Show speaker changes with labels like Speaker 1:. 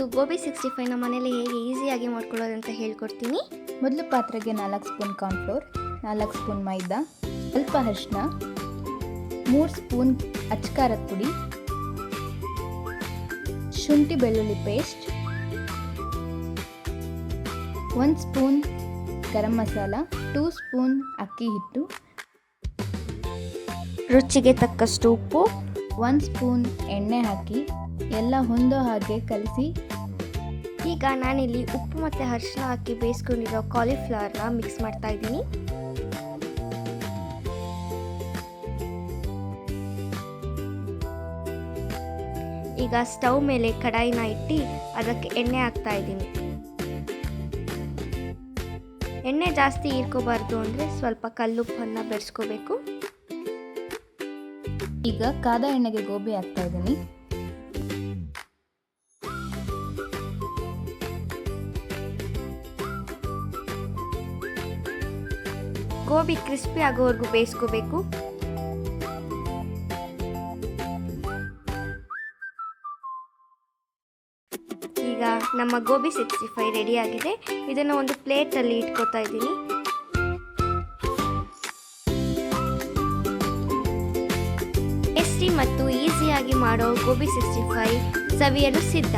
Speaker 1: ಇವತ್ತು ಗೋಬಿ 65ನ ಮನೇಲಿ ಹೇಗೆ ಈಸಿಯಾಗಿ ಮಾಡ್ಕೊಳ್ಳೋದಂತ ಹೇಳ್ಕೊಡ್ತೀನಿ.
Speaker 2: ಮೊದಲು ಪಾತ್ರೆಗೆ 4 ಸ್ಪೂನ್ ಕಾರ್ನ್ಫ್ಲೋರ್, 4 ಸ್ಪೂನ್ ಮೈದಾ, ಸ್ವಲ್ಪ ಅರಿಶಿನ, 3 ಸ್ಪೂನ್ ಅಚ್ಚಕಾರದ ಪುಡಿ, ಶುಂಠಿ ಬೆಳ್ಳುಳ್ಳಿ paste, 1 spoon garam masala, 2 spoon ಅಕ್ಕಿ ಹಿಟ್ಟು,
Speaker 1: ರುಚಿಗೆ ತಕ್ಕಷ್ಟು ಉಪ್ಪು,
Speaker 2: 1 ಸ್ಪೂನ್ ಎಣ್ಣೆ ಹಾಕಿ ಎಲ್ಲ ಹೊಂದೋ ಹಾಗೆ ಕಲಸಿ.
Speaker 1: ಈಗ ನಾನಿಲ್ಲಿ ಉಪ್ಪು ಮತ್ತು ಅರಿಶಿನ ಹಾಕಿ ಬೇಯಿಸ್ಕೊಂಡಿರೋ ಕಾಲಿಫ್ಲವರ್ನ ಮಿಕ್ಸ್ ಮಾಡ್ತಾ ಇದ್ದೀನಿ. ಈಗ ಸ್ಟವ್ ಮೇಲೆ ಕಡಾಯಿನ ಇಟ್ಟು ಅದಕ್ಕೆ ಎಣ್ಣೆ ಹಾಕ್ತಾ ಇದ್ದೀನಿ. ಎಣ್ಣೆ ಜಾಸ್ತಿ ಹೀರ್ಕೋಬಾರ್ದು ಅಂದರೆ ಸ್ವಲ್ಪ ಕಲ್ಲುಪ್ಪನ್ನು ಬೆರೆಸ್ಕೋಬೇಕು.
Speaker 2: ಈಗ ಕಾದ ಎಣ್ಣೆಗೆ ಗೋಬಿ ಹಾಕ್ತಾ ಇದ್ದೀನಿ.
Speaker 1: ಗೋಬಿ ಕ್ರಿಸ್ಪಿ ಆಗೋವರೆಗೂ ಬೇಯಿಸ್ಕೋಬೇಕು. ಈಗ ನಮ್ಮ ಗೋಬಿ 65 ರೆಡಿ ಆಗಿದೆ. ಇದನ್ನು ಒಂದು ಪ್ಲೇಟಲ್ಲಿ ಇಟ್ಕೋತಾ ಇದ್ದೀನಿ. ಟೇಸ್ಟಿ ಮತ್ತು ಈಸಿಯಾಗಿ ಮಾಡೋ ಗೋಬಿ 65 ಸವಿಯಲು ಸಿದ್ಧ.